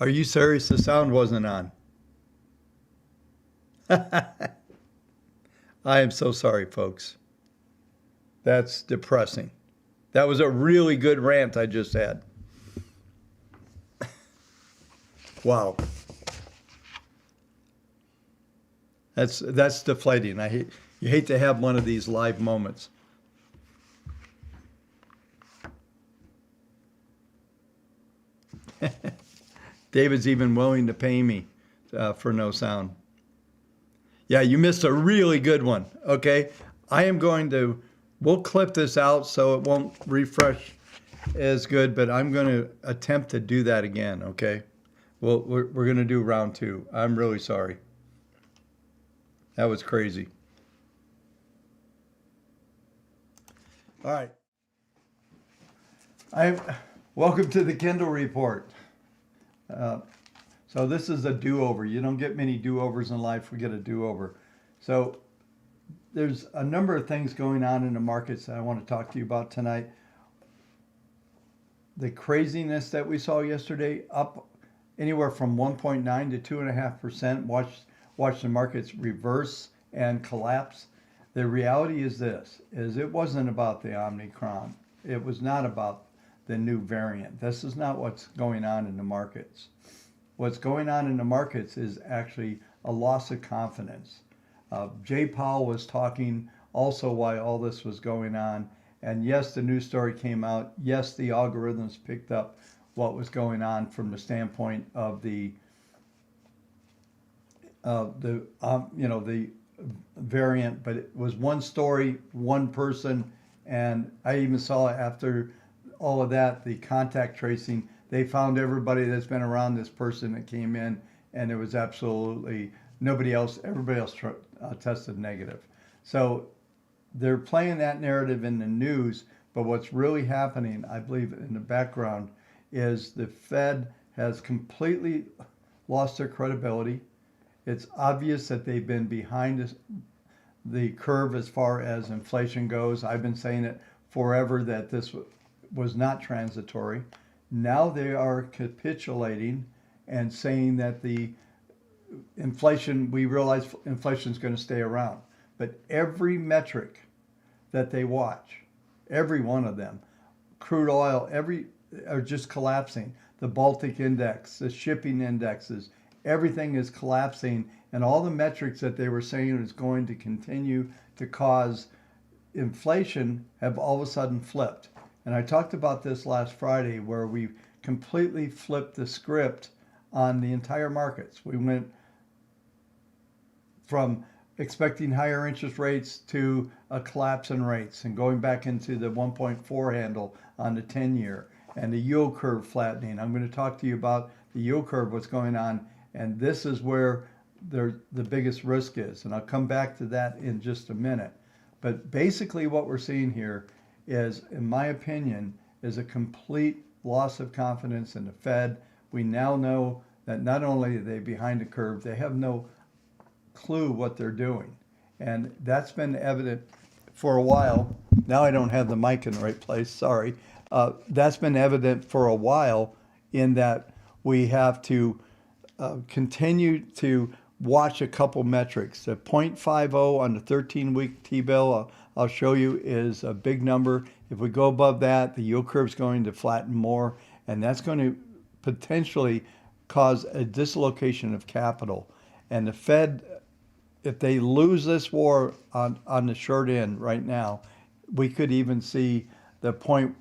Are you serious? The sound wasn't on. I am so sorry, folks. That's depressing. That was a really good rant I just had. Wow. That's deflating. You hate to have one of these live moments. David's even willing to pay me for no sound. Yeah, you missed a really good one. Okay, we'll clip this out so it won't refresh as good, but I'm going to attempt to do that again. Okay, well, we're going to do round two. I'm really sorry. That was crazy. All right. Welcome to the Kindle Report. So this is a do-over. You don't get many do-overs in life. We get a do-over. So there's a number of things going on in the markets that I want to talk to you about tonight. The craziness that we saw yesterday, up anywhere from 1.9 to 2.5%. Watch the markets reverse and collapse. The reality is it wasn't about the Omicron. It was not about the new variant. This is not what's going on in the markets. What's going on in the markets is actually a loss of confidence. Jay Powell was talking also while all this was going on. And yes, the news story came out. Yes, the algorithms picked up what was going on from the standpoint of the variant, but it was one story, one person, and I even saw after all of that, the contact tracing, they found everybody that's been around this person that came in, and there was absolutely everybody else tested negative. So they're playing that narrative in the news, but what's really happening, I believe, in the background is the Fed has completely lost their credibility. It's obvious that they've been behind the curve as far as inflation goes. I've been saying it forever that this was not transitory. Now they are capitulating and saying that the inflation, we realize inflation is going to stay around. But every metric that they watch, every one of them, crude oil, are just collapsing. The Baltic index, the shipping indexes, everything is collapsing, and all the metrics that they were saying is going to continue to cause inflation have all of a sudden flipped. And I talked about this last Friday where we completely flipped the script on the entire markets. We went from expecting higher interest rates to a collapse in rates and going back into the 1.4 handle on the 10-year and the yield curve flattening. I'm going to talk to you about the yield curve, what's going on, and this is where the biggest risk is. And I'll come back to that in just a minute. But basically what we're seeing here is, in my opinion, is a complete loss of confidence in the Fed. We now know that not only are they behind the curve, they have no clue what they're doing. And that's been evident for a while. Now I don't have the mic in the right place, sorry. That's been evident for a while in that we have to continue to watch a couple metrics. The 0.50 on the 13-week T-bill, I'll show you, is a big number. If we go above that, the yield curve is going to flatten more, and that's going to potentially cause a dislocation of capital. And the Fed, if they lose this war on the short end right now, we could even see the point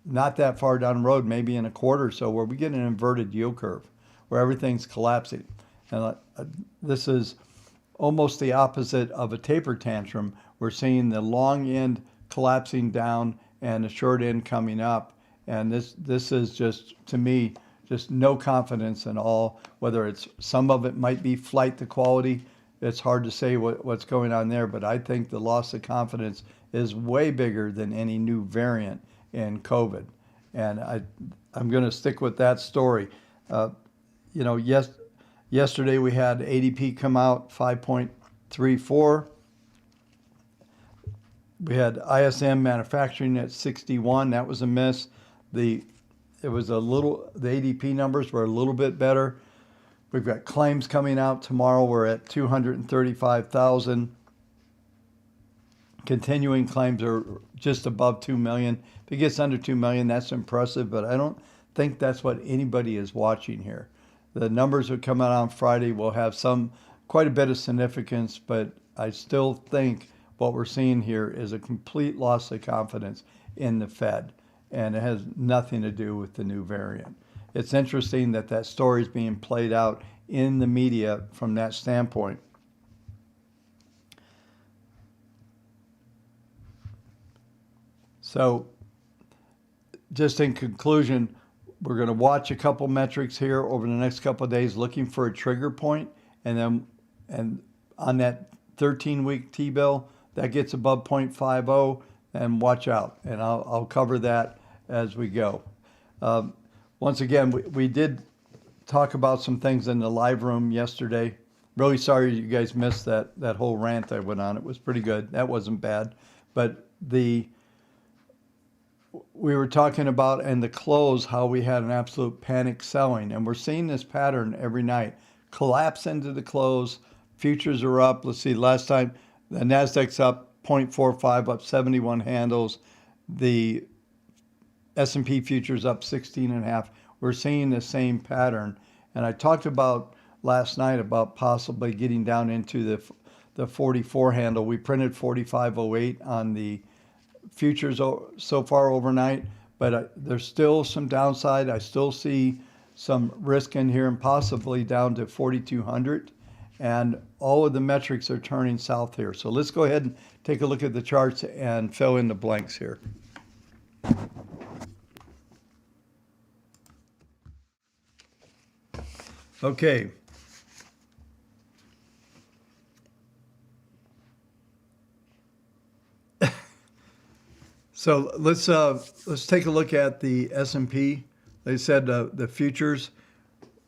not that far down the road, maybe in a quarter or so, where we get an inverted yield curve, where everything's collapsing. And this is almost the opposite of a taper tantrum. We're seeing the long end collapsing down and the short end coming up. And this is just, to me, just no confidence in all, whether it's, some of it might be flight to quality. It's hard to say what's going on there, but I think the loss of confidence is way bigger than any new variant in COVID. And I'm going to stick with that story. Yesterday we had ADP come out 5.34. We had ISM manufacturing at 61. That was a miss. The it was a little, the ADP numbers were a little bit better. We've got claims coming out tomorrow. We're at 235,000. Continuing claims are just above 2 million. If it gets under 2 million, that's impressive, but I don't think that's what anybody is watching here. The numbers that come out on Friday will have quite a bit of significance, but I still think what we're seeing here is a complete loss of confidence in the Fed, and it has nothing to do with the new variant. It's interesting that that story is being played out in the media from that standpoint. So just in conclusion, we're going to watch a couple metrics here over the next couple of days looking for a trigger point, and on that 13-week T-bill that gets above 0.50, and watch out, and I'll cover that as we go. Once again, we did talk about some things in the live room yesterday. Really sorry you guys missed that whole rant I went on. It was pretty good. That wasn't bad. But we were talking about in the close how we had an absolute panic selling, and we're seeing this pattern every night. Collapse into the close. Futures are up. Let's see, last time the NASDAQ's up 0.45, up 71 handles. The S&P futures up 16.5. We're seeing the same pattern. And I talked about last night about possibly getting down into the 44 handle. We printed 45.08 on the futures so far overnight, but there's still some downside. I still see some risk in here and possibly down to 4,200. And all of the metrics are turning south here. So let's go ahead and take a look at the charts and fill in the blanks here. Okay. So let's take a look at the S&P. They said the futures.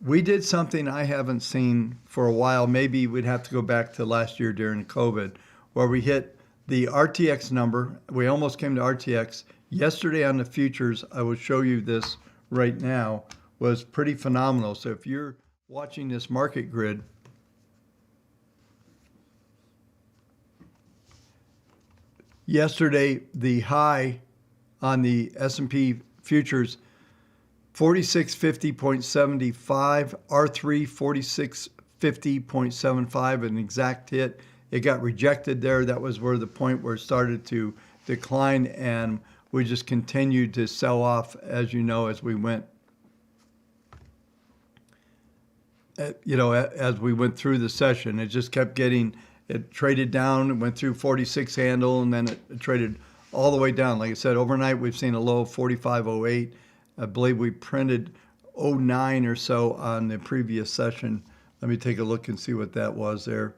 We did something I haven't seen for a while. Maybe we'd have to go back to last year during COVID, where we hit the RTX number. We almost came to RTX. Yesterday on the futures, I will show you this right now, was pretty phenomenal. So if you're watching this market grid, yesterday the high on the S&P futures 4650.75, R3 4650.75, an exact hit. It got rejected there. That was where the point where it started to decline, and we just continued to sell off, as you know, as we went as we went through the session. It just kept getting, it traded down, it went through 46 handle, and then it traded all the way down. Like I said, overnight we've seen a low of 45.08. I believe we printed 09 or so on the previous session. Let me take a look and see what that was there.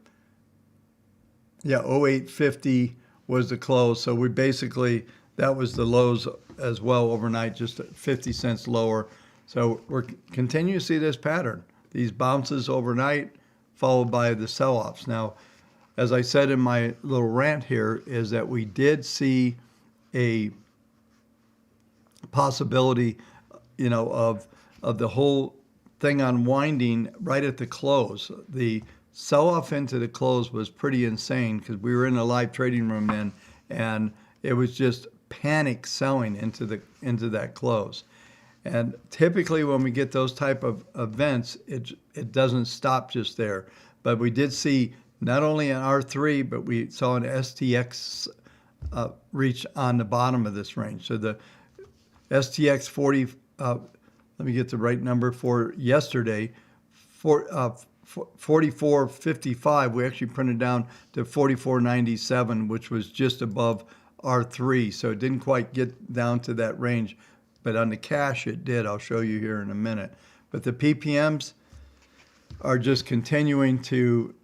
Yeah, 08.50 was the close. So we basically, that was the lows as well overnight, just 50 cents lower. So we're continuing to see this pattern. These bounces overnight followed by the sell-offs. Now, as I said in my little rant here, is that we did see a possibility, of the whole thing unwinding right at the close. The sell-off into the close was pretty insane because we were in a live trading room then, and it was just panic selling into that close. And typically when we get those type of events, it doesn't stop just there. But we did see not only an R3, but we saw an STX reach on the bottom of this range. So the STX 40, let me get the right number for yesterday, 44.55, we actually printed down to 44.97, which was just above R3. So it didn't quite get down to that range, but on the cash it did. I'll show you here in a minute. But the PPMs are just continuing to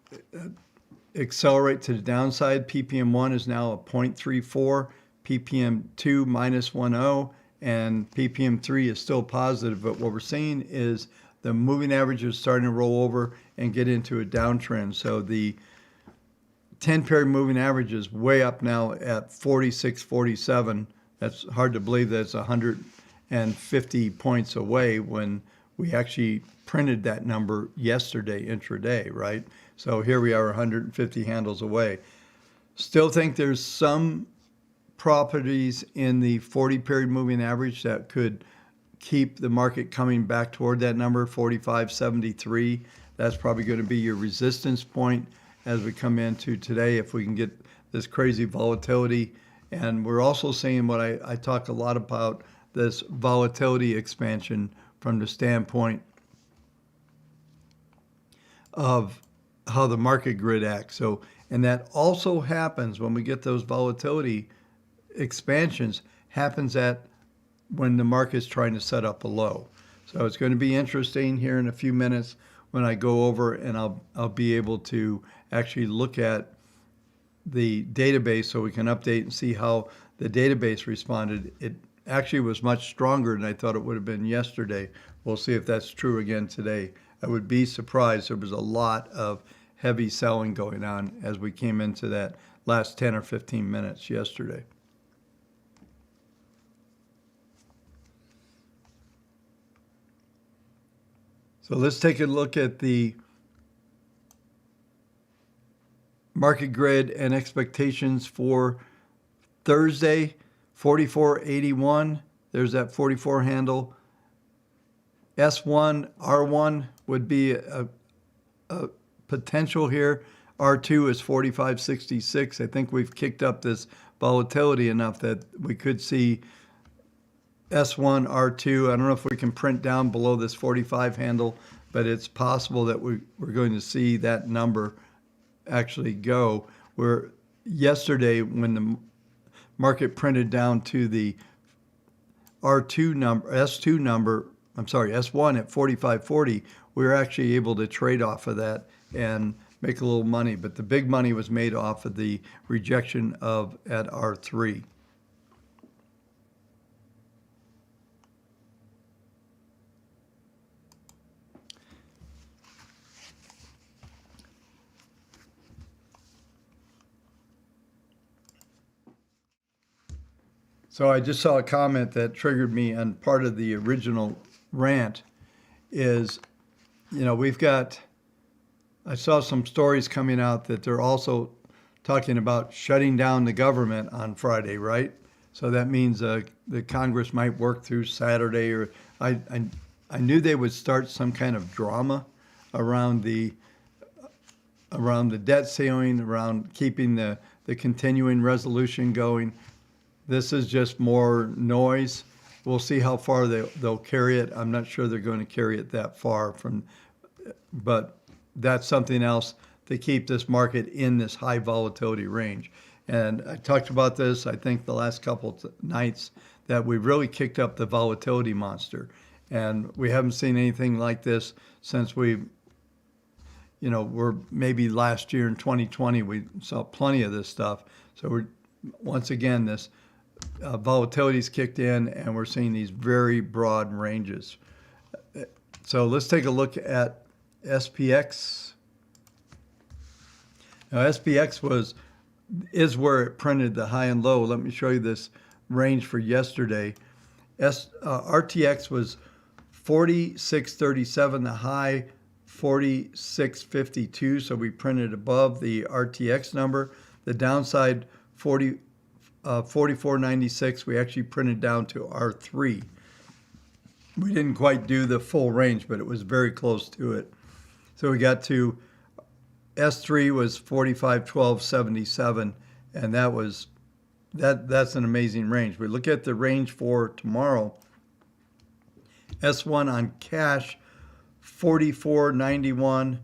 accelerate to the downside. PPM1 is now a 0.34, PPM2 minus 1.0, and PPM3 is still positive. But what we're seeing is the moving average is starting to roll over and get into a downtrend. So the 10-period moving average is way up now at 46.47. That's hard to believe that it's 100 150 points away when we actually printed that number yesterday intraday, right? So here we are 150 handles away. Still think there's some properties in the 40 period moving average that could keep the market coming back toward that number, 45.73. That's probably going to be your resistance point as we come into today if we can get this crazy volatility. And we're also seeing what I talk a lot about, this volatility expansion from the standpoint of how the market grid acts. So, and that also happens when we get those volatility expansions, happens at when the market's trying to set up a low. So it's going to be interesting here in a few minutes when I go over and I'll be able to actually look at the database so we can update and see how the database responded. It actually was much stronger than I thought it would have been yesterday. We'll see if that's true again today. I would be surprised. There was a lot of heavy selling going on as we came into that last 10 or 15 minutes yesterday. So let's take a look at the market grid and expectations for Thursday, 44.81. There's that 44 handle. S1, R1 would be a potential here. R2 is 45.66. I think we've kicked up this volatility enough that we could see S1, R2. I don't know if we can print down below this 45 handle, but it's possible that we're going to see that number actually go. Where yesterday, when the market printed down to the R2 number, S2 number, I'm sorry, S1 at 45.40, we were actually able to trade off of that and make a little money. But the big money was made off of the rejection of at R3. So I just saw a comment that triggered me on part of the original rant is, we've got, I saw some stories coming out that they're also talking about shutting down the government on Friday, right? So that means the Congress might work through Saturday, or I knew they would start some kind of drama around the debt ceiling, around keeping the continuing resolution going. This is just more noise. We'll see how far they'll carry it. I'm not sure they're going to carry it that far but that's something else to keep this market in this high volatility range. And I talked about this, I think, the last couple nights, that we really kicked up the volatility monster. And we haven't seen anything like this since we're maybe last year in 2020, we saw plenty of this stuff. So we're, once again, this volatility's kicked in, and we're seeing these very broad ranges. So let's take a look at SPX. Now SPX is where it printed the high and low. Let me show you this range for yesterday. RTX was 46.37, the high 46.52, so we printed above the RTX number. The downside 44.96, we actually printed down to R3. We didn't quite do the full range, but it was very close to it. So we got to S3 was 45.12.77, and that's an amazing range. We look at the range for tomorrow. S1 on cash 44.91,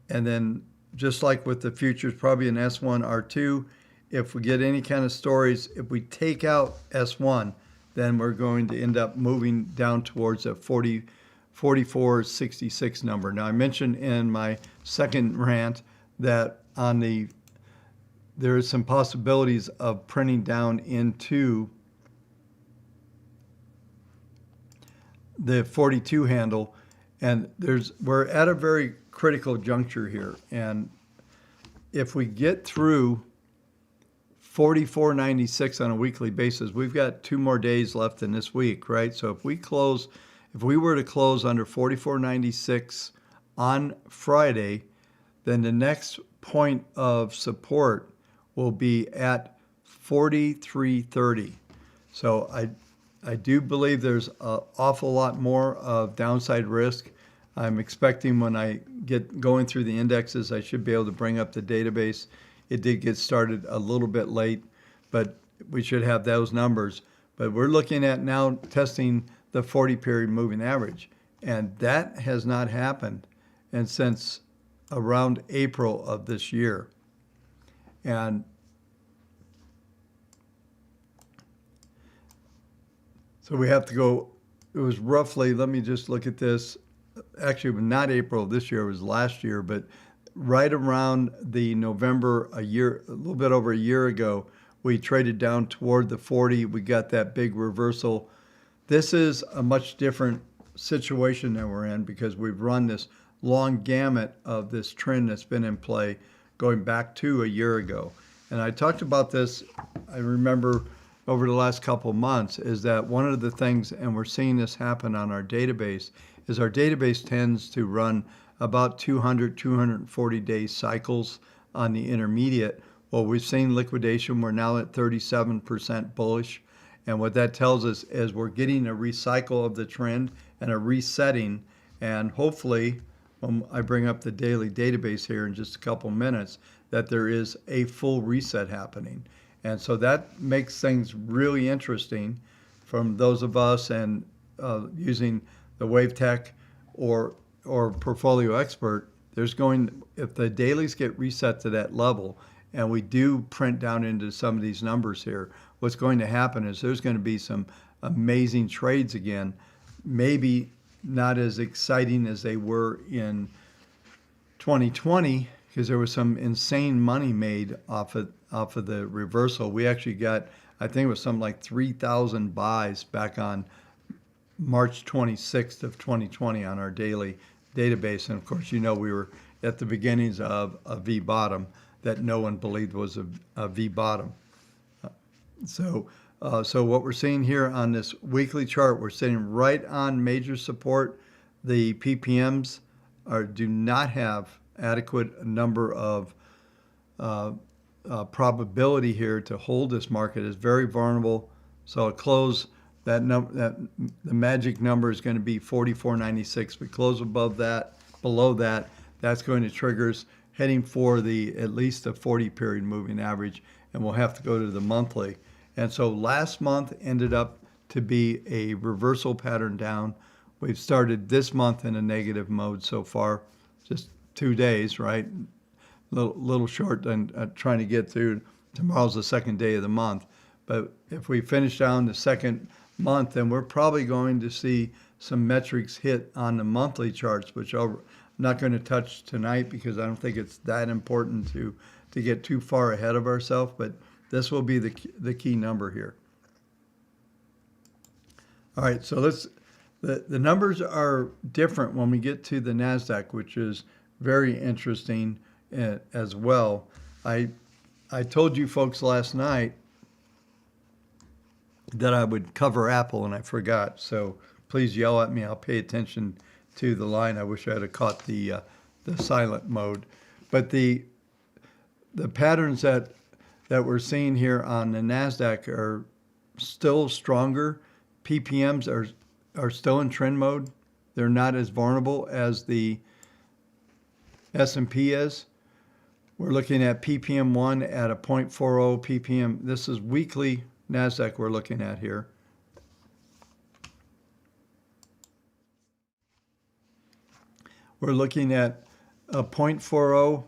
and then just like with the futures, probably an S1 R2. If we get any kind of stories, if we take out S1, then we're going to end up moving down towards a 44.66 number. Now, I mentioned in my second rant that there is some possibilities of printing down into the 42 handle, and we're at a very critical juncture here. And if we get through 44.96 on a weekly basis. We've got 2 more days left in this week, right? So if we were to close under 44.96 on Friday, then the next point of support will be at 43.30. So I do believe there's an awful lot more of downside risk. I'm expecting when I get going through the indexes, I should be able to bring up the database. It did get started a little bit late, but we should have those numbers. But we're looking at now testing the 40-period moving average, and that has not happened and since around April of this year. And so we have to go, it was roughly, let me just look at this. Actually, it was not April of this year, it was last year, but right around the November, a little bit over a year ago, we traded down toward the 40. We got that big reversal. This is a much different situation that we're in because we've run this long gamut of this trend that's been in play going back to a year ago. And I talked about this, I remember over the last couple of months, is that one of the things, and we're seeing this happen on our database, is our database tends to run about 240 day cycles on the intermediate. Well, we've seen liquidation. We're now at 37% bullish. And what that tells us is we're getting a recycle of the trend and a resetting. And hopefully, when I bring up the daily database here in just a couple minutes, that there is a full reset happening. And so that makes things really interesting from those of us and using the Wave Tech or Portfolio Expert. If the dailies get reset to that level and we do print down into some of these numbers here, what's going to happen is there's going to be some amazing trades again, maybe not as exciting as they were in 2020 because there was some insane money made off of the reversal. We actually got, I think it was something like 3,000 buys back on March 26th of 2020 on our daily database. And of course, we were at the beginnings of a V bottom that no one believed was a V bottom. So what we're seeing here on this weekly chart, we're sitting right on major support. The PPMs do not have adequate number of probability here to hold this market. Is very vulnerable. So at close, the magic number is going to be 44.96. We close above that, below that, that's going to trigger us heading for at least the 40-period moving average, and we'll have to go to the monthly. And so last month ended up to be a reversal pattern down. We've started this month in a negative mode so far, just 2 days, right? Little short than trying to get through. Tomorrow's the second day of the month. But if we finish down the second month, then we're probably going to see some metrics hit on the monthly charts, which I'm not going to touch tonight because I don't think it's that important to get too far ahead of ourselves. But this will be the key number here. All right, so the numbers are different when we get to the NASDAQ, which is very interesting as well. I told you folks last night that I would cover Apple, and I forgot. So please yell at me. I'll pay attention to the line. I wish I had caught the silent mode. But the patterns that we're seeing here on the NASDAQ are still stronger. PPMs are still in trend mode. They're not as vulnerable as the S&P is. We're looking at PPM1 at a 0.40 ppm. This is weekly NASDAQ we're looking at here. We're looking at a 0.40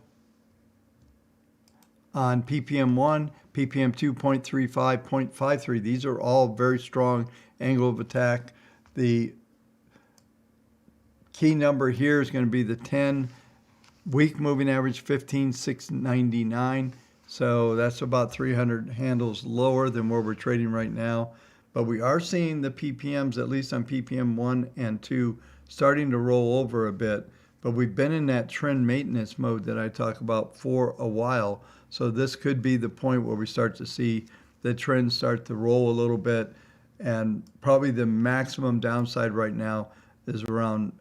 on PPM1, PPM2 0.35, 0.53. These are all very strong angle of attack. The key number here is going to be the 10-week moving average, 15,699. So that's about 300 handles lower than where we're trading right now. But we are seeing the PPMs, at least on PPM 1 and 2, starting to roll over a bit. But we've been in that trend maintenance mode that I talk about for a while. So this could be the point where we start to see the trend start to roll a little bit. And probably the maximum downside right now is around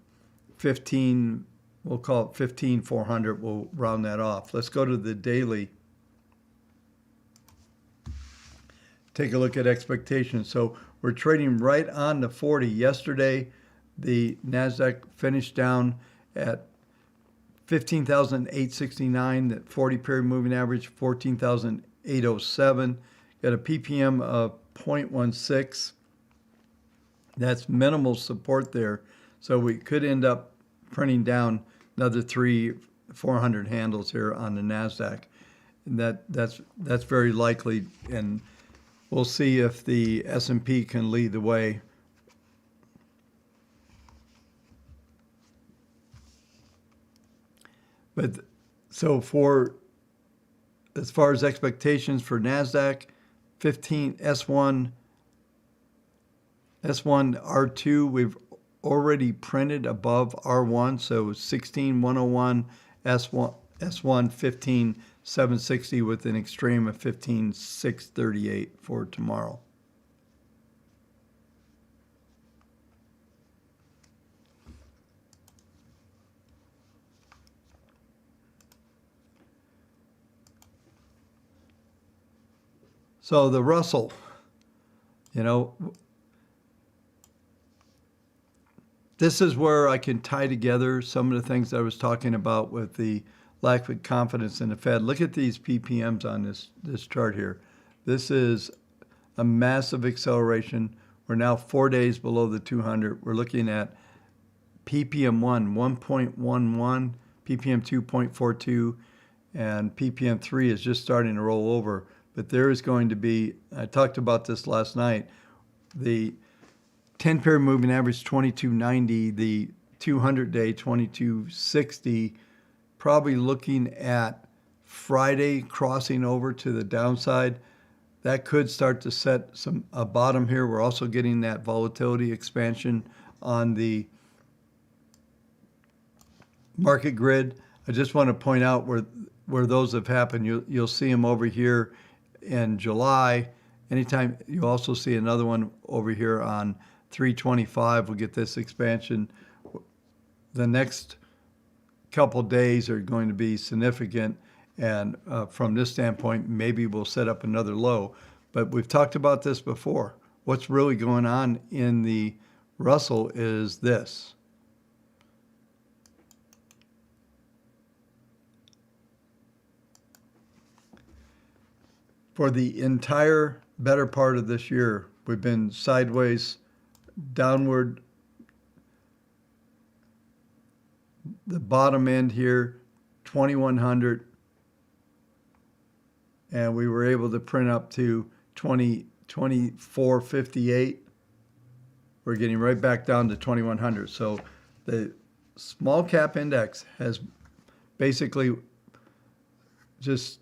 15, we'll call it 15,400. We'll round that off. Let's go to the daily. Take a look at expectations. So we're trading right on the 40. Yesterday, the NASDAQ finished down at 15,869. That 40 period moving average, 14,807. Got a ppm of 0.16. That's minimal support there. So we could end up printing down another 400 handles here on the NASDAQ. And that's very likely. And we'll see if the S&P can lead the way. But so as far as expectations for NASDAQ, 15 S1 R2, we've already printed above R1, so 16,101, S1 15,760 with an extreme of 15,638 for tomorrow. So the Russell, this is where I can tie together some of the things I was talking about with the lack of confidence in the Fed. Look at these PPMs on this chart here. This is a massive acceleration. We're now 4 days below the 200. We're looking at PPM 1, 1.11, PPM 2, 0.42, and PPM 3 is just starting to roll over. But there is going to be, I talked about this last night, the 10 period moving average 2290, the 200-day 2260, probably looking at Friday crossing over to the downside. That could start to set a bottom here. We're also getting that volatility expansion on the market grid. I just want to point out where those have happened. You'll see them over here in July. Anytime you also see another one over here on 325, we'll get this expansion. The next couple days are going to be significant, and from this standpoint, maybe we'll set up another low. But we've talked about this before. What's really going on in the Russell is this. For the entire better part of this year, we've been sideways, downward. The bottom end here, 2100, and we were able to print up to 2458. We're getting right back down to 2100. So the small cap index has basically just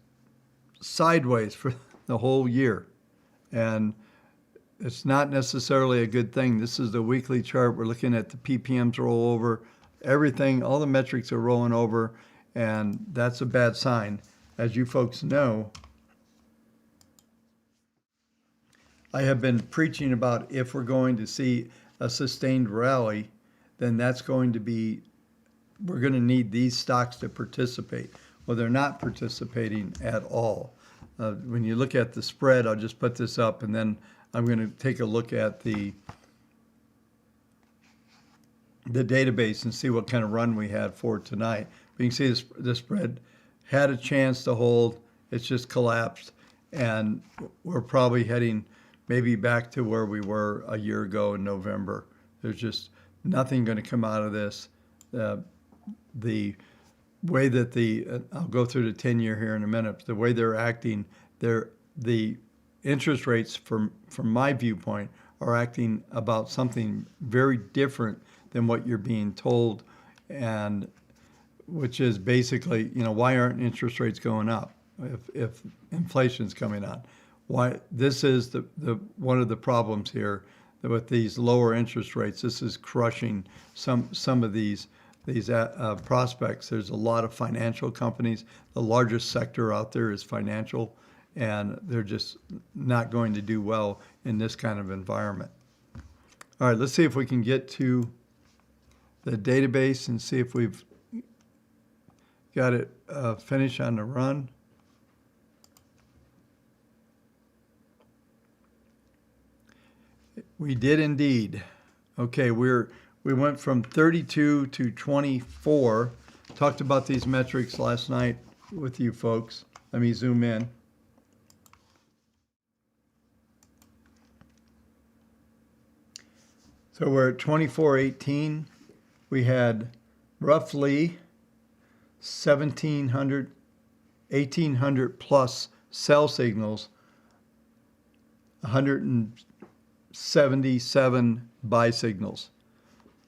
sideways for the whole year, and it's not necessarily a good thing. This is the weekly chart. We're looking at the PPMs roll over, everything, all the metrics are rolling over, and that's a bad sign. As you folks know, I have been preaching about if we're going to see a sustained rally, then that's going to be, we're going to need these stocks to participate. Well, they're not participating at all. When you look at the spread, I'll just put this up, and then I'm going to take a look at the database and see what kind of run we had for tonight. But you can see the spread had a chance to hold. It's just collapsed, and we're probably heading maybe back to where we were a year ago in November. There's just nothing going to come out of this. The way that I'll go through the 10-year here in a minute, the way they're acting, the interest rates from my viewpoint are acting about something very different than what you're being told, and which is basically, why aren't interest rates going up if inflation's coming on? Why this is the one of the problems here with these lower interest rates. This is crushing some of these prospects. There's a lot of financial companies. The largest sector out there is financial, and they're just not going to do well in this kind of environment. All right, let's see if we can get to the database and see if we've got it finished on the run. We did indeed. Okay, we went from 32 to 24. Talked about these metrics last night with you folks. Let me zoom in. So we're at 24.18. We had roughly 1,800 plus sell signals, 177 buy signals.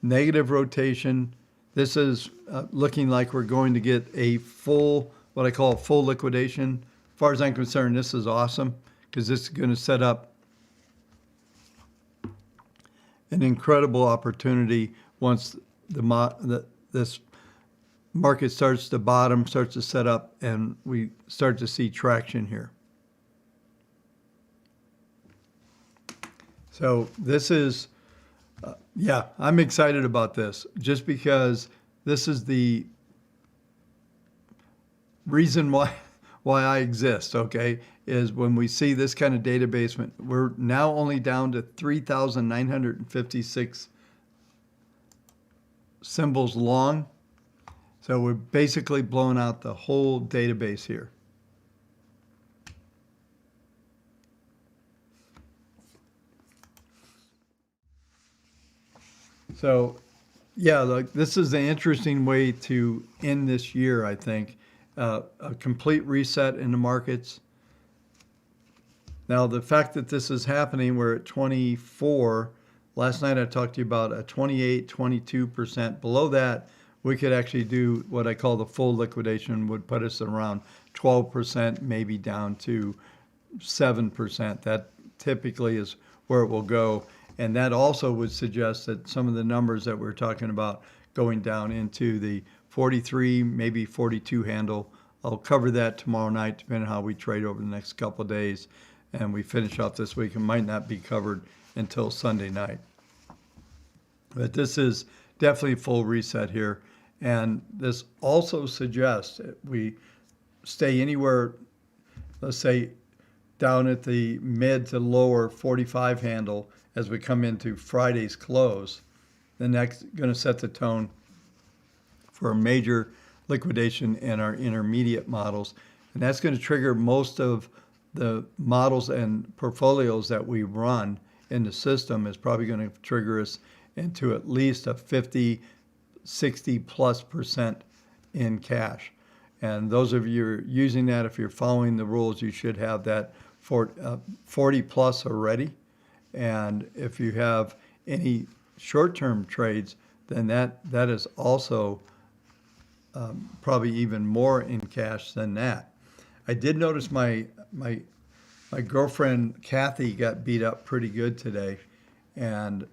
Negative rotation. This is looking like we're going to get a full, what I call a full liquidation. As far as I'm concerned, this is awesome because this is going to set up an incredible opportunity once this market starts to bottom, starts to set up, and we start to see traction here. So this is, yeah, I'm excited about this just because this is the reason why I exist, okay, is when we see this kind of database, we're now only down to 3,956 symbols long. So we're basically blowing out the whole database here. So, yeah, like this is an interesting way to end this year, I think. A complete reset in the markets. Now, the fact that this is happening, we're at 24. Last night I talked to you about a 28, 22%. Below that, we could actually do what I call the full liquidation, would put us around 12%, maybe down to 7%. That typically is where it will go. And that also would suggest that some of the numbers that we're talking about going down into the 43, maybe 42 handle. I'll cover that tomorrow night, depending on how we trade over the next couple of days. And we finish off this week. It might not be covered until Sunday night. But this is definitely a full reset here. And this also suggests that we stay anywhere, let's say, down at the mid to lower 45 handle as we come into Friday's close. Then that's going to set the tone for a major liquidation in our intermediate models. And that's going to trigger most of the models and portfolios that we run in the system. Is probably going to trigger us into at least a 50, 60+% in cash. And those of you who are using that, if you're following the rules, you should have that for 40 plus already. And if you have any short-term trades, then that is also probably even more in cash than that. I did notice my girlfriend Kathy got beat up pretty good today, and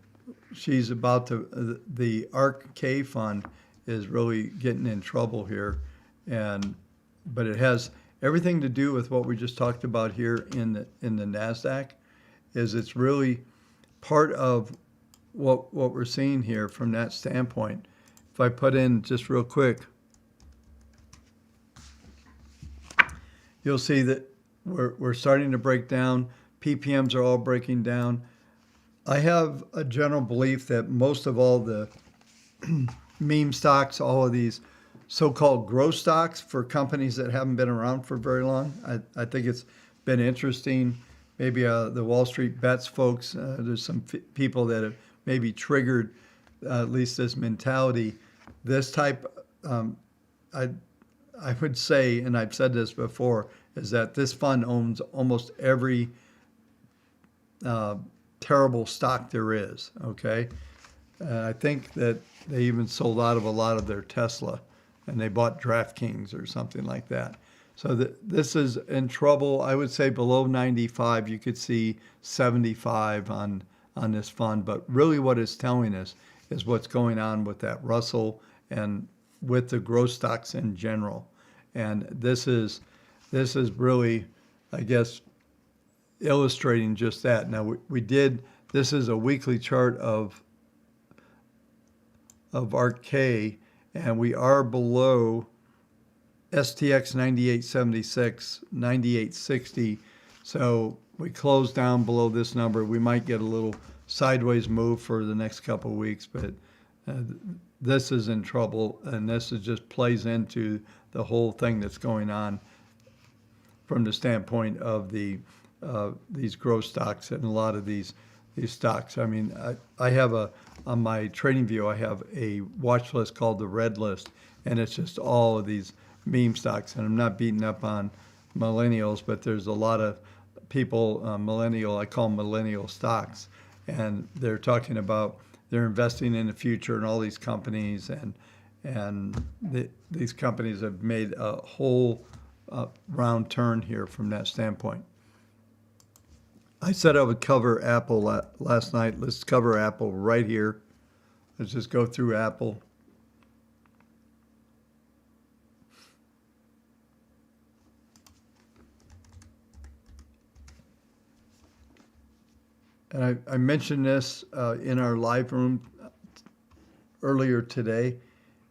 she's about to, the ARK K fund is really getting in trouble here, but it has everything to do with what we just talked about here in the NASDAQ. Is it's really part of what we're seeing here from that standpoint. If I put in just real quick, you'll see that we're starting to break down. PPMs are all breaking down. I have a general belief that most of all the meme stocks, all of these so-called growth stocks for companies that haven't been around for very long, I think it's been interesting. Maybe the Wall Street Bets folks, there's some people that have maybe triggered at least this mentality. This type, I would say, and I've said this before, is that this fund owns almost every terrible stock there is, okay? I think that they even sold out of a lot of their Tesla, and they bought DraftKings or something like that. So this is in trouble. I would say below 95, you could see 75 on this fund. But really what it's telling us is what's going on with that Russell and with the growth stocks in general. And this is really, I guess, illustrating just that. Now we did, this is a weekly chart of RK, and we are below STX 9876, 9860. So we closed down below this number. We might get a little sideways move for the next couple of weeks, but this is in trouble, and this is just plays into the whole thing that's going on from the standpoint of these growth stocks and a lot of these stocks. I mean, I have on my trading view, I have a watch list called the red list, and it's just all of these meme stocks. And I'm not beating up on millennials, but there's a lot of people, I call them millennial stocks, and they're talking about they're investing in the future in all these companies, and these companies have made a whole round turn here from that standpoint. I said I would cover Apple last night. Let's cover Apple right here. Let's just go through Apple. And I mentioned this in our live room earlier today,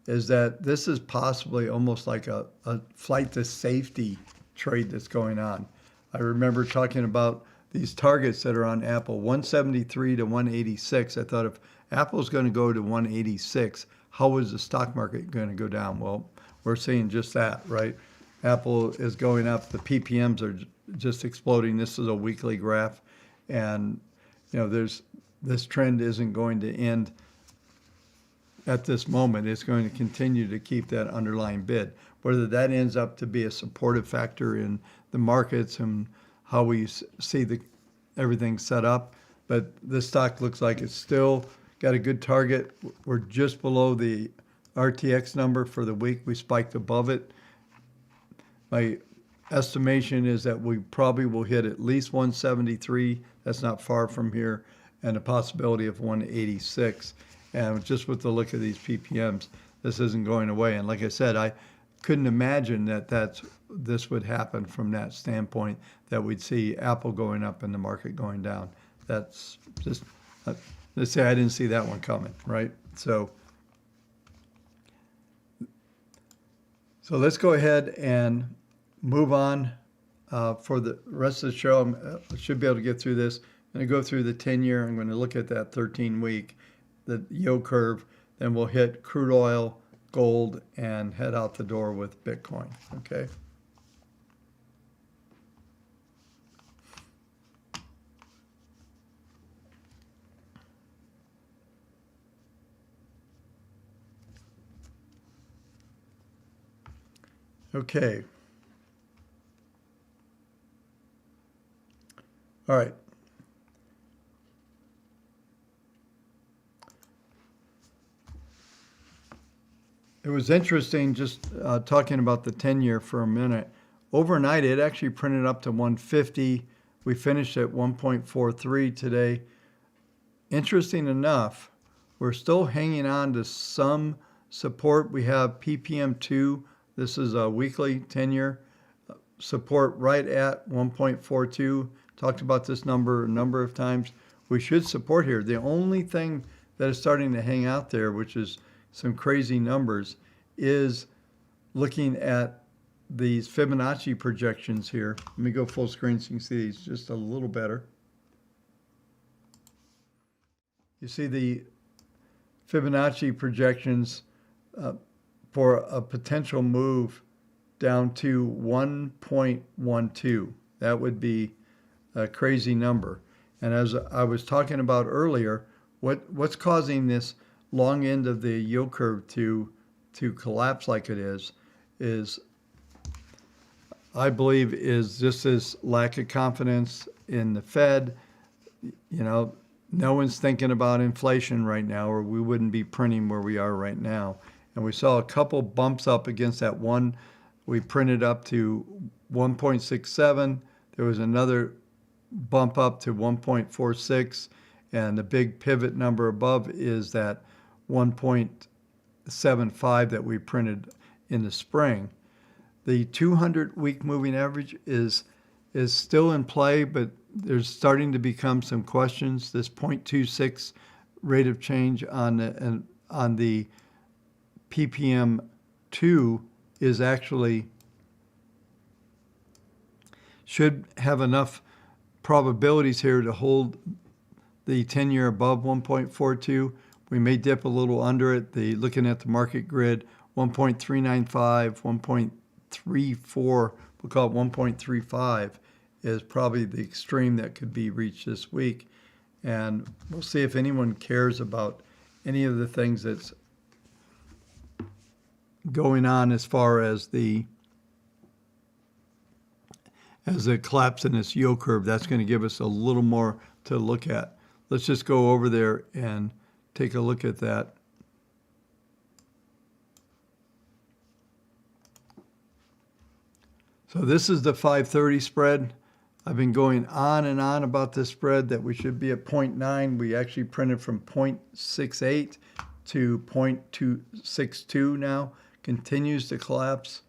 is that this is possibly almost like a flight to safety trade that's going on. I remember talking about these targets that are on Apple, 173 to 186. I thought if Apple's going to go to 186, how is the stock market going to go down? Well, we're seeing just that, right? Apple is going up. The PPMs are just exploding. This is a weekly graph. And, you know, this trend isn't going to end at this moment. It's going to continue to keep that underlying bid. Whether that ends up to be a supportive factor in the markets and how we see everything set up, but this stock looks like it's still got a good target. We're just below the RTX number for the week. We spiked above it. My estimation is that we probably will hit at least 173. That's not far from here, and a possibility of 186. And just with the look of these PPMs, this isn't going away. And like I said, I couldn't imagine that this would happen from that standpoint, that we'd see Apple going up and the market going down. That's just, let's say I didn't see that one coming, right? So let's go ahead and move on for the rest of the show. I should be able to get through this. I'm going to go through the 10-year. I'm going to look at that 13-week, the yield curve. Then we'll hit crude oil, gold, and head out the door with Bitcoin, okay? Okay. All right. It was interesting just talking about the 10-year for a minute. Overnight, it actually printed up to 150. We finished at 1.43 today. Interesting enough, we're still hanging on to some support. We have PPM2. This is a weekly 10-year support right at 1.42. Talked about this number a number of times. We should support here. The only thing that is starting to hang out there, which is some crazy numbers, is looking at these Fibonacci projections here. Let me go full screen so you can see these just a little better. You see the Fibonacci projections for a potential move down to 1.12. That would be a crazy number. And as I was talking about earlier, what's causing this long end of the yield curve to collapse like it is I believe is just this lack of confidence in the Fed. You know, no one's thinking about inflation right now, or we wouldn't be printing where we are right now. And we saw a couple bumps up against that one. We printed up to 1.67. There was another bump up to 1.46, and the big pivot number above is that 1.18 0.75 that we printed in the spring. The 200-week moving average is still in play, but there's starting to become some questions. This 0.26 rate of change on the ppm2 is actually should have enough probabilities here to hold the 10-year above 1.42. We may dip a little under it. Looking at the market grid, 1.395, 1.34, we'll call it 1.35, is probably the extreme that could be reached this week. And we'll see if anyone cares about any of the things that's going on as far as the collapse in this yield curve. That's going to give us a little more to look at. Let's just go over there and take a look at that. So this is the 530 spread. I've been going on and on about this spread that we should be at 0.9. We actually printed from 0.68 to 0.262 now. Continues to collapse.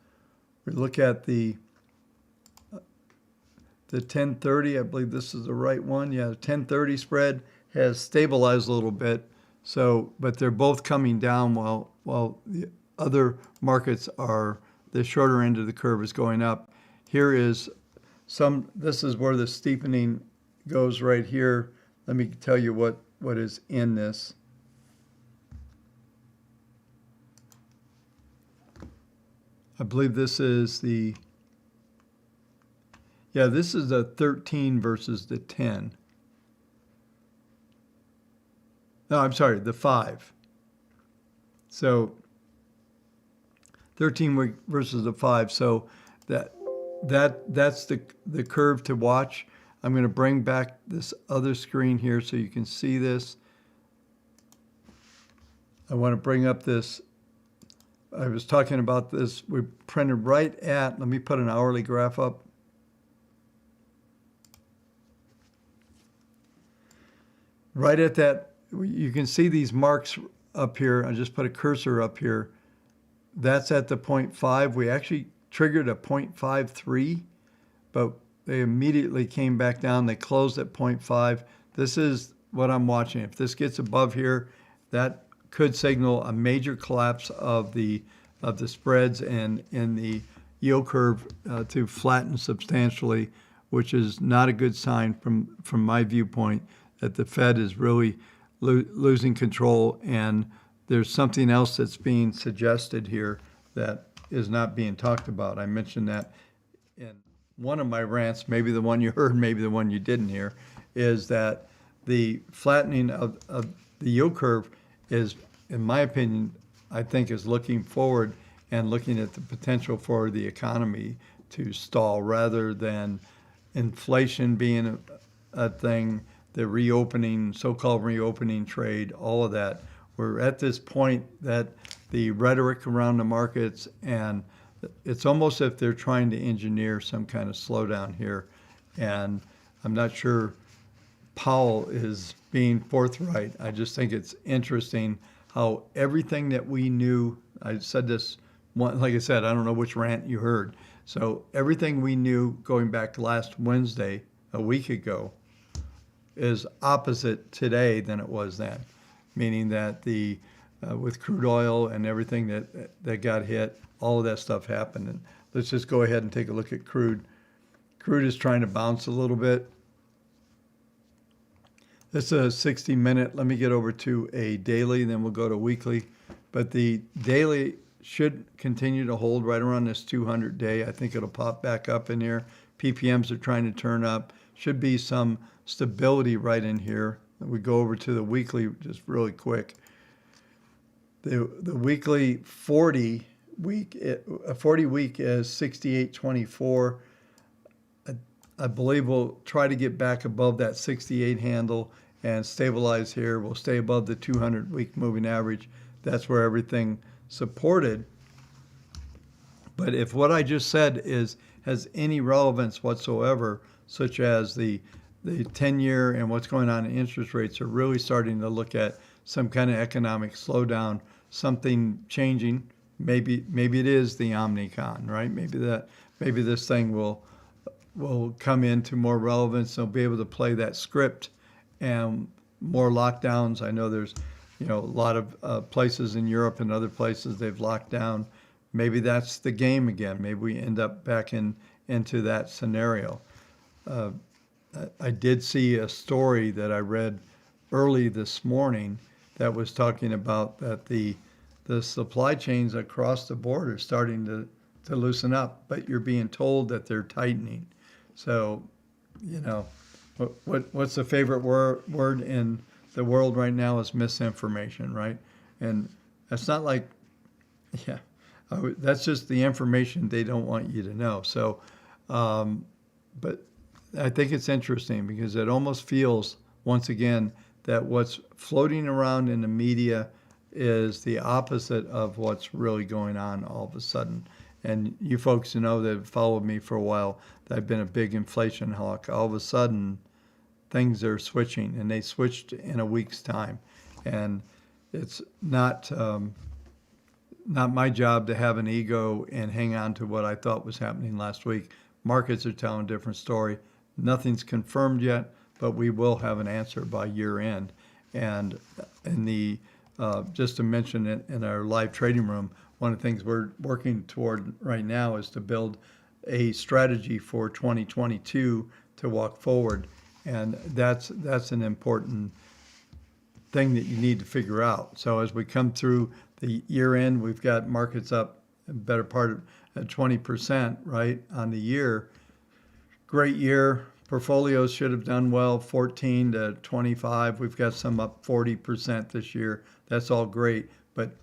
We look at the 1030, I believe this is the right one. Yeah, the 1030 spread has stabilized a little bit. So, but they're both coming down while the other markets are, the shorter end of the curve is going up. Here is this is where the steepening goes right here. Let me tell you what is in this. I believe this is this is the 13 versus the 10. No, I'm sorry, the 5. So 13 versus the 5. So that's the curve to watch. I'm going to bring back this other screen here so you can see this. I want to bring up this. I was talking about this. We printed right at, let me put an hourly graph up. Right at that, you can see these marks up here. I just put a cursor up here. That's at the 0.5. We actually triggered a 0.53, but they immediately came back down. They closed at 0.5. This is what I'm watching. If this gets above here, that could signal a major collapse of the spreads and in the yield curve to flatten substantially, which is not a good sign from my viewpoint that the Fed is really losing control, and there's something else that's being suggested here that is not being talked about. I mentioned that in one of my rants, maybe the one you heard, maybe the one you didn't hear, is that the flattening of the yield curve is, in my opinion, I think is looking forward and looking at the potential for the economy to stall rather than inflation being a thing, the reopening, so-called reopening trade, all of that. We're at this point that the rhetoric around the markets, and it's almost as if they're trying to engineer some kind of slowdown here. And I'm not sure Powell is being forthright. I just think it's interesting how everything that we knew, I said this, like I said, I don't know which rant you heard. So everything we knew going back last Wednesday, a week ago, is opposite today than it was then. Meaning that with crude oil and everything that got hit, all of that stuff happened. And let's just go ahead and take a look at crude. Crude is trying to bounce a little bit. This is a 60-minute. Let me get over to a daily, then we'll go to weekly. But the daily should continue to hold right around this 200-day. I think it'll pop back up in here. PPMs are trying to turn up. Should be some stability right in here. We go over to the weekly just really quick. The weekly 40 week is 68.24. I believe we'll try to get back above that 68 handle and stabilize here. We'll stay above the 200-week moving average. That's where everything supported. But if what I just said has any relevance whatsoever, such as the 10-year and what's going on in interest rates, are really starting to look at some kind of economic slowdown, something changing. Maybe it is the Omnicon, right? Maybe this thing will come into more relevance. They'll be able to play that script and more lockdowns. I know there's, a lot of places in Europe and other places they've locked down. Maybe that's the game again. Maybe we end up back into that scenario. I did see a story that I read early this morning that was talking about that the supply chains across the board are starting to loosen up, but you're being told that they're tightening. So, what's the favorite word in the world right now is misinformation, right? And that's not like, yeah, that's just the information they don't want you to know. So, but I think it's interesting because it almost feels, once again, that what's floating around in the media is the opposite of what's really going on all of a sudden. And you folks know that have followed me for a while, that I've been a big inflation hawk. All of a sudden, things are switching, and they switched in a week's time. And it's not my job to have an ego and hang on to what I thought was happening last week. Markets are telling a different story. Nothing's confirmed yet, but we will have an answer by year end. And in the just to mention it, in our live trading room, one of the things we're working toward right now is to build a strategy for 2022 to walk forward. And that's an important thing that you need to figure out. So as we come through the year end, we've got markets up a better part of 20%, right, on the year. Great year. Portfolios should have done well, 14 to 25. We've got some up 40% this year. That's all great. But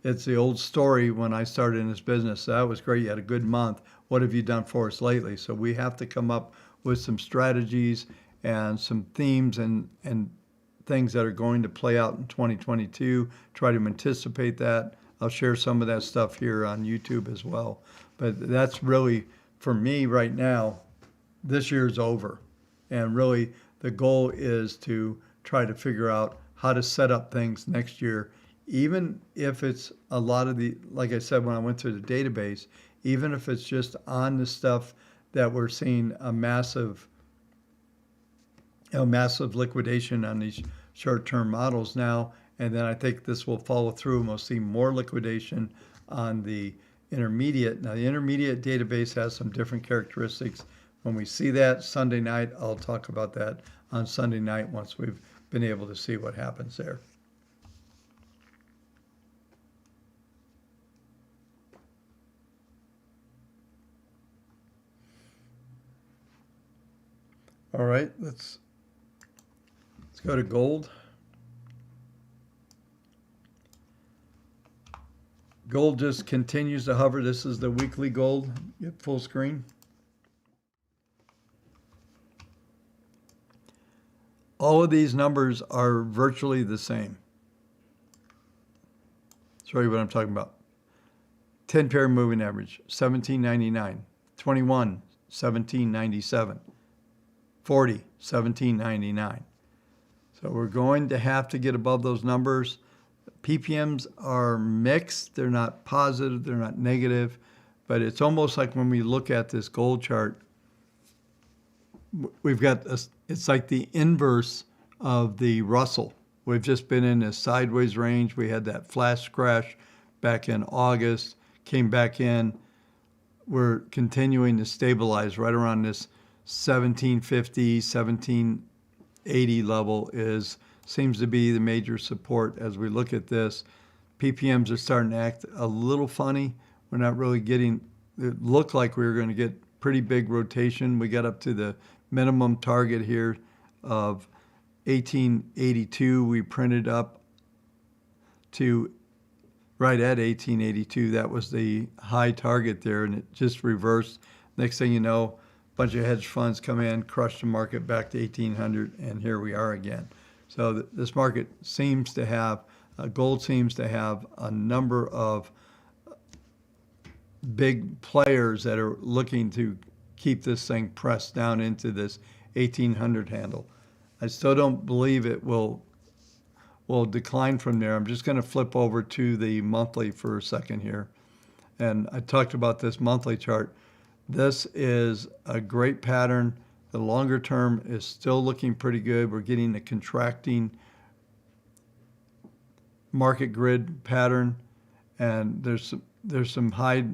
it's the old story when I started in this business. That was great. You had a good month. What have you done for us lately? So we have to come up with some strategies and some themes and things that are going to play out in 2022. Try to anticipate that. I'll share some of that stuff here on YouTube as well. But that's really, for me right now, this year's over. And really the goal is to try to figure out how to set up things next year, even if it's a lot of like I said, when I went through the database, even if it's just on the stuff that we're seeing a massive liquidation on these short-term models now. And then I think this will follow through and we'll see more liquidation on the intermediate. Now the intermediate database has some different characteristics. When we see that Sunday night, I'll talk about that on Sunday night once we've been able to see what happens there. All right, let's go to gold. Gold just continues to hover. This is the weekly gold. Get full screen. All of these numbers are virtually the same. Show you what I'm talking about. 10-pair moving average, 1799. 21, 1797. 40, 1799. So we're going to have to get above those numbers. PPMs are mixed. They're not positive. They're not negative. But it's almost like when we look at this gold chart, we've got it's like the inverse of the Russell. We've just been in this sideways range. We had that flash crash back in August, came back in. We're continuing to stabilize right around this 1750, 1780 level seems to be the major support as we look at this. PPMs are starting to act a little funny. We're not really getting, it looked like we were going to get pretty big rotation. We got up to the minimum target here of 1882. We printed up to right at 1882. That was the high target there, and it just reversed. Next thing you know, a bunch of hedge funds come in, crush the market back to 1800, and here we are again. So this market seems to have, gold seems to have a number of big players that are looking to keep this thing pressed down into this 1800 handle. I still don't believe it will will decline from there. I'm just going to flip over to the monthly for a second here. And I talked about this monthly chart. This is a great pattern. The longer term is still looking pretty good. We're getting a contracting market grid pattern, and there's some high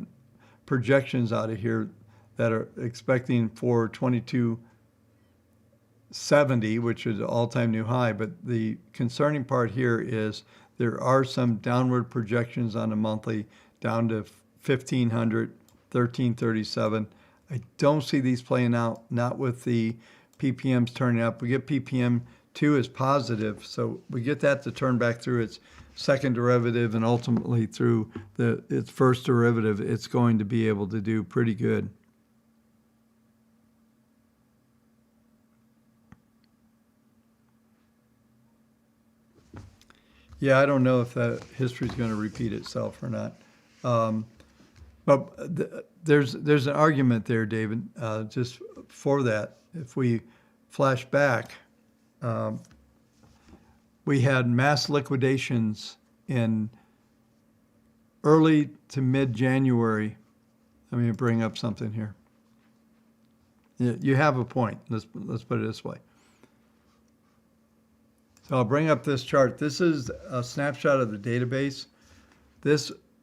projections out of here that are expecting for 2270, which is an all-time new high. But the concerning part here is there are some downward projections on a monthly down to 1500, 1337. I don't see these playing out, not with the PPMs turning up. We get PPM 2 as positive, so we get that to turn back through its second derivative and ultimately through its first derivative. It's going to be able to do pretty good. Yeah, I don't know if that history is going to repeat itself or not. But there's an argument there, David, just for that. If we flash back, we had mass liquidations in early to mid-January. Let me bring up something here. You have a point. Let's put it this way. So I'll bring up this chart. This is a snapshot of the database.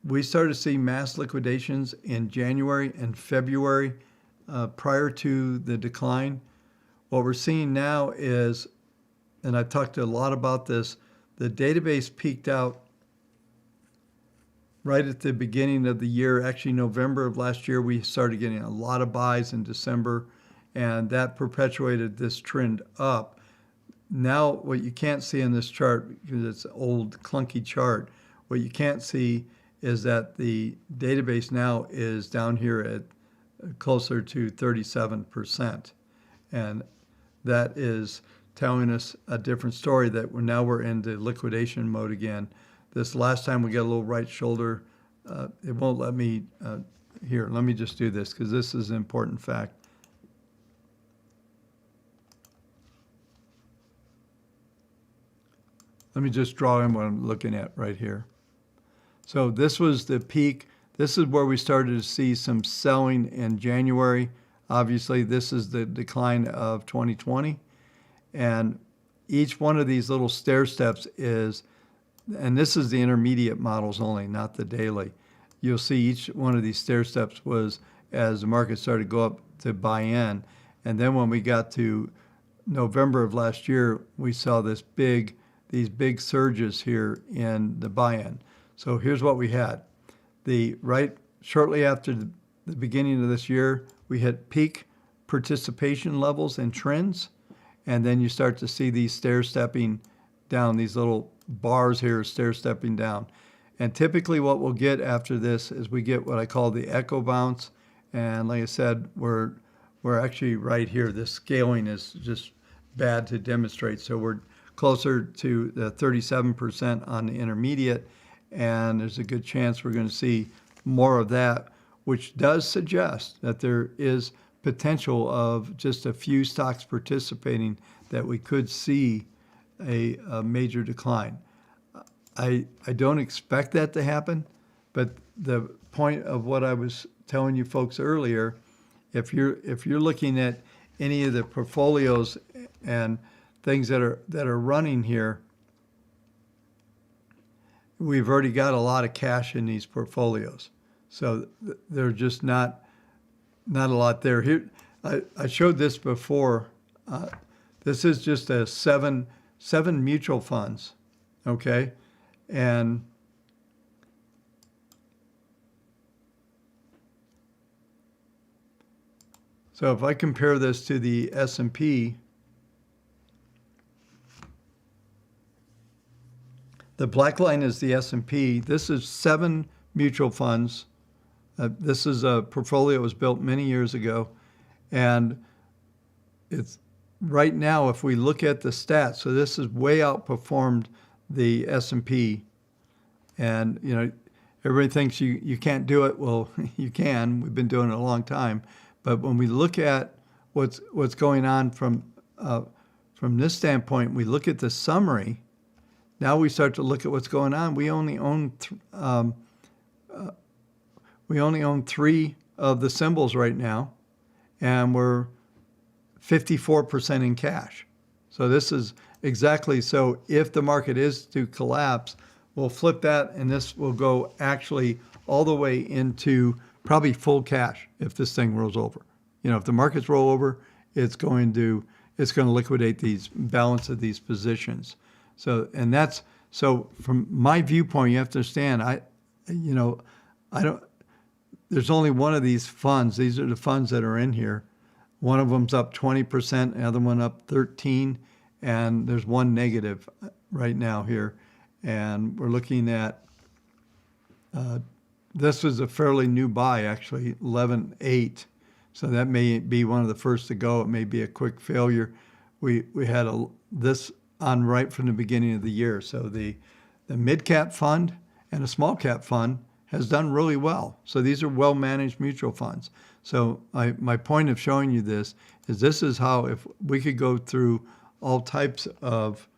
We started to see mass liquidations in January and February prior to the decline. What we're seeing now is, and I've talked a lot about this, the database peaked out right at the beginning of the year. Actually, November of last year, we started getting a lot of buys in December, and that perpetuated this trend up. Now, what you can't see in this chart, because it's an old clunky chart, what you can't see is that the database now is down here at closer to 37%. And that is telling us a different story, that we're into liquidation mode again. This last time we got a little right shoulder. It won't let me, here, let me just do this because this is an important fact. Let me just draw in what I'm looking at right here. So this was the peak. This is where we started to see some selling in January. Obviously, this is the decline of 2020. And each one of these little stair steps is, and this is the intermediate models only, not the daily. You'll see each one of these stair steps was as the market started to go up to buy in. And then when we got to November of last year, we saw these big surges here in the buy-in. So here's what we had. Shortly after the beginning of this year, we hit peak participation levels and trends, and then you start to see these stair-stepping down, these little bars here stair-stepping down. And typically what we'll get after this is we get what I call the echo bounce, and like I said, we're actually right here. This scaling is just bad to demonstrate, so we're closer to the 37% on the intermediate, and there's a good chance we're going to see more of that, which does suggest that there is potential of just a few stocks participating that we could see a major decline. I don't expect that to happen, but the point of what I was telling you folks earlier, if you're looking at any of the portfolios and things that are running here, we've already got a lot of cash in these portfolios. So they're just not a lot there. Here, I showed this before. This is just a seven mutual funds, okay? And so if I compare this to the S&P, the black line is the S&P. This is 7 mutual funds. This is a portfolio that was built many years ago. And it's right now, if we look at the stats, so this is way outperformed the S&P. And, everybody thinks you can't do it. Well, you can. We've been doing it a long time. But when we look at what's going on from this standpoint, we look at the summary. now we start to look at what's going on. We only own three of the symbols right now, and we're 54% in cash. So this is exactly, so if the market is to collapse, we'll flip that, and this will go actually all the way into probably full cash if this thing rolls over. If the markets roll over, it's going to liquidate these balance of these positions. So from my viewpoint, you have to understand, I don't. There's only one of these funds. These are the funds that are in here. One of them's up 20%, the other one up 13%, and there's one negative right now here. And we're looking at, this was a fairly new buy, actually, 11.8. So that may be one of the first to go. It may be a quick failure. We had this on right from the beginning of the year. So the mid-cap fund and a small-cap fund has done really well. So these are well-managed mutual funds. So my point of showing you this is how, if we could go through all types of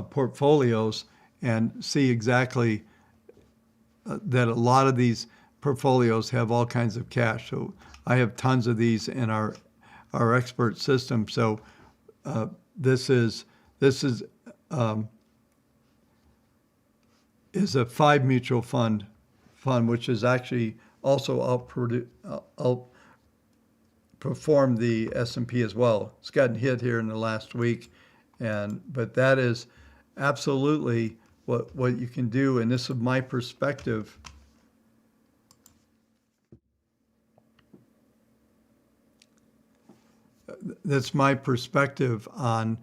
portfolios and see exactly that a lot of these portfolios have all kinds of cash. So I have tons of these in our expert system. So this is a 5 mutual fund, which is actually also outperformed the S&P as well. It's gotten hit here in the last week, but that is absolutely what you can do. And this is my perspective. That's my perspective on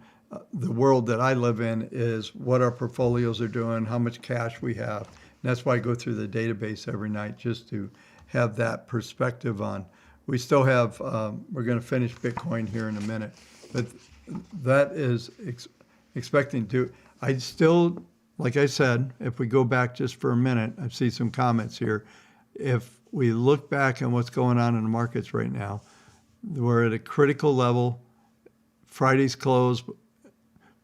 the world that I live in, is what our portfolios are doing, how much cash we have. And that's why I go through the database every night, just to have that perspective on. We still have, we're going to finish Bitcoin here in a minute, but that is expecting to, I still, like I said, if we go back just for a minute, I see some comments here. If we look back on what's going on in the markets right now, we're at a critical level. Friday's close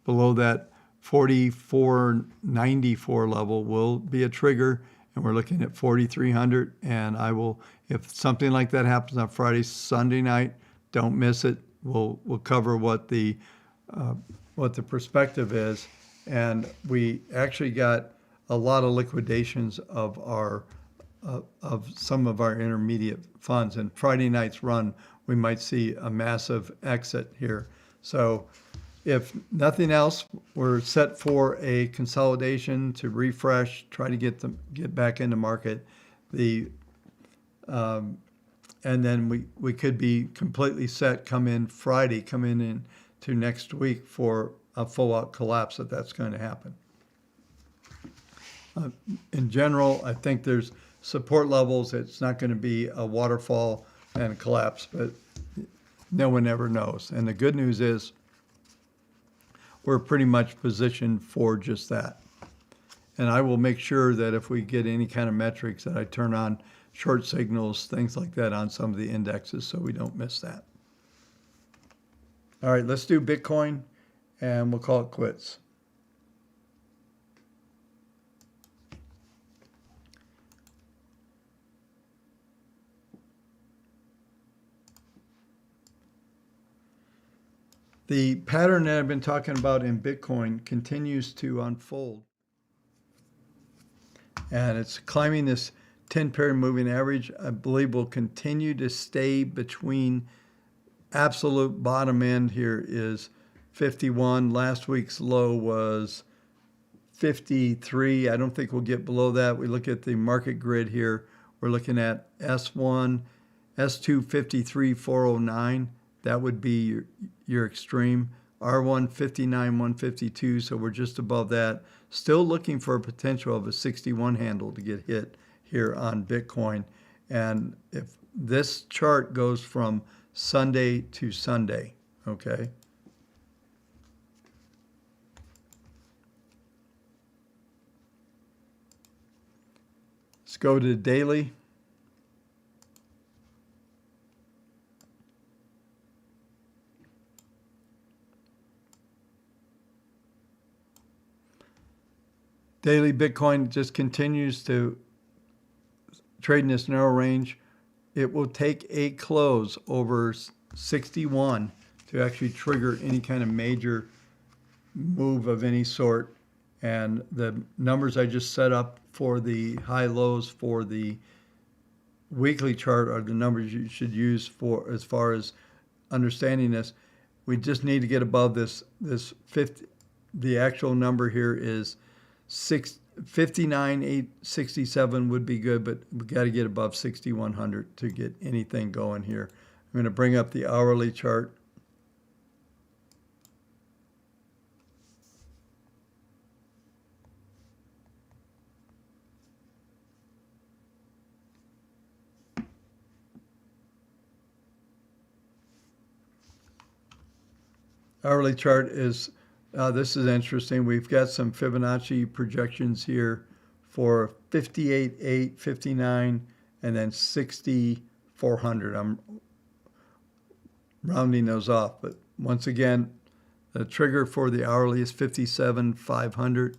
below that 44.94 level will be a trigger, and we're looking at 4,300. And I will, if something like that happens on Friday, Sunday night, don't miss it. We'll cover what the perspective is, and we actually got a lot of liquidations of some of our intermediate funds. And Friday night's run, we might see a massive exit here. So if nothing else, we're set for a consolidation to refresh, try to get back into market. And then we could be completely set come in into next week for a full out collapse if that's going to happen. In general, I think there's support levels. It's not going to be a waterfall and a collapse, but no one ever knows. And the good news is we're pretty much positioned for just that. And I will make sure that if we get any kind of metrics, that I turn on short signals, things like that on some of the indexes, so we don't miss that. All right, let's do Bitcoin, and we'll call it quits. The pattern that I've been talking about in Bitcoin continues to unfold. And it's climbing this 10-period moving average. I believe will continue to stay between absolute bottom end here is 51. Last week's low was 53. I don't think we'll get below that. We look at the market grid here. We're looking at S1, S2 53,409. That would be your extreme. R1 59,152, so we're just above that. Still looking for a potential of a 61 handle to get hit here on Bitcoin. And if this chart goes from Sunday to Sunday, okay? Let's go to daily. Daily Bitcoin just continues to trade in this narrow range. It will take a close over 61 to actually trigger any kind of major move of any sort. And the numbers I just set up for the high lows for the weekly chart are the numbers you should use for as far as understanding this. We just need to get above this 50. The actual number here is 59,867 would be good, but we got to get above 6,100 to get anything going here. I'm going to bring up the hourly chart. Hourly chart is, this is interesting. We've got some Fibonacci projections here for 58,8, 59, and then 6,400. I'm rounding those off, but once again, the trigger for the hourly is 57,500.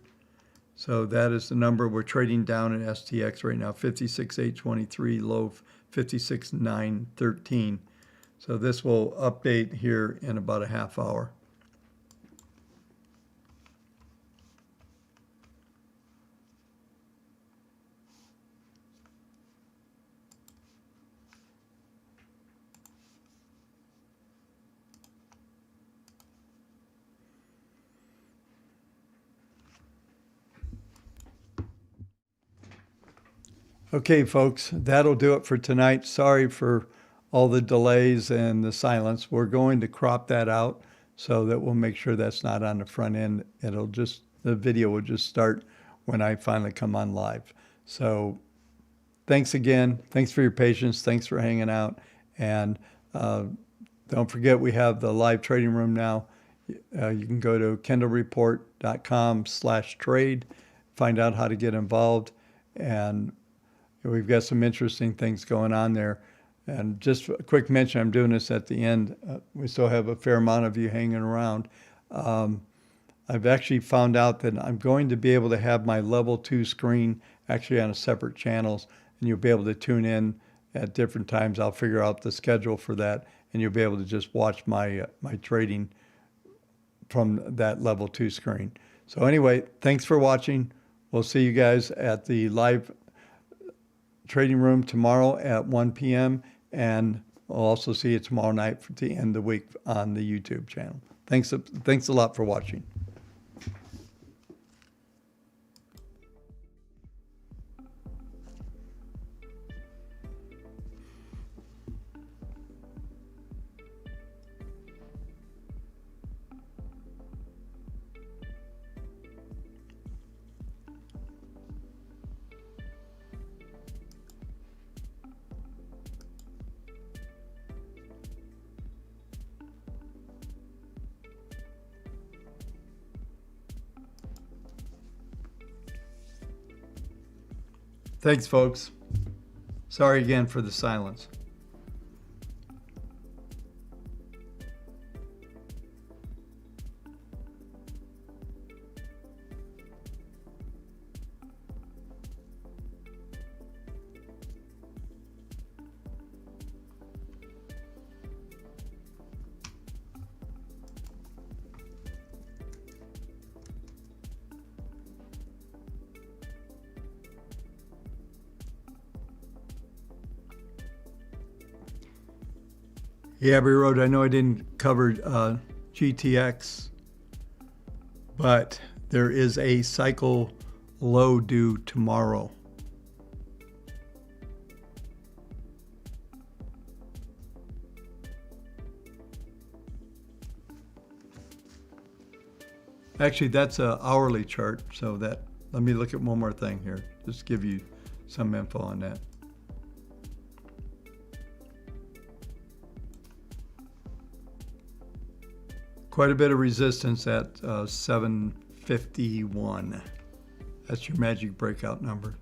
So that is the number we're trading down in STX right now, 56,823, low 56,913. So this will update here in about a half hour. Okay, folks, that'll do it for tonight. Sorry for all the delays and the silence. We're going to crop that out so that we'll make sure that's not on the front end. The video will just start when I finally come on live. So thanks again. Thanks for your patience. Thanks for hanging out. And don't forget, we have the live trading room now. You can go to kendallreport.com/trade, find out how to get involved. And we've got some interesting things going on there. And just a quick mention, I'm doing this at the end. We still have a fair amount of you hanging around. I've actually found out that I'm going to be able to have my level 2 screen actually on a separate channels, and you'll be able to tune in at different times. I'll figure out the schedule for that, and you'll be able to just watch my trading from that level 2 screen. So anyway, thanks for watching. We'll see you guys at the live trading room tomorrow at 1 p.m. and we'll also see you tomorrow night for the end of the week on the YouTube channel. Thanks a lot for watching. Thanks, folks. Sorry again for the silence. Yeah, Abbey Road, I know I didn't cover GTX, but there is a cycle low due tomorrow. Actually, that's an hourly chart, so let me look at one more thing here, just give you some info on that. Quite a bit of resistance at 751. That's your magic breakout number.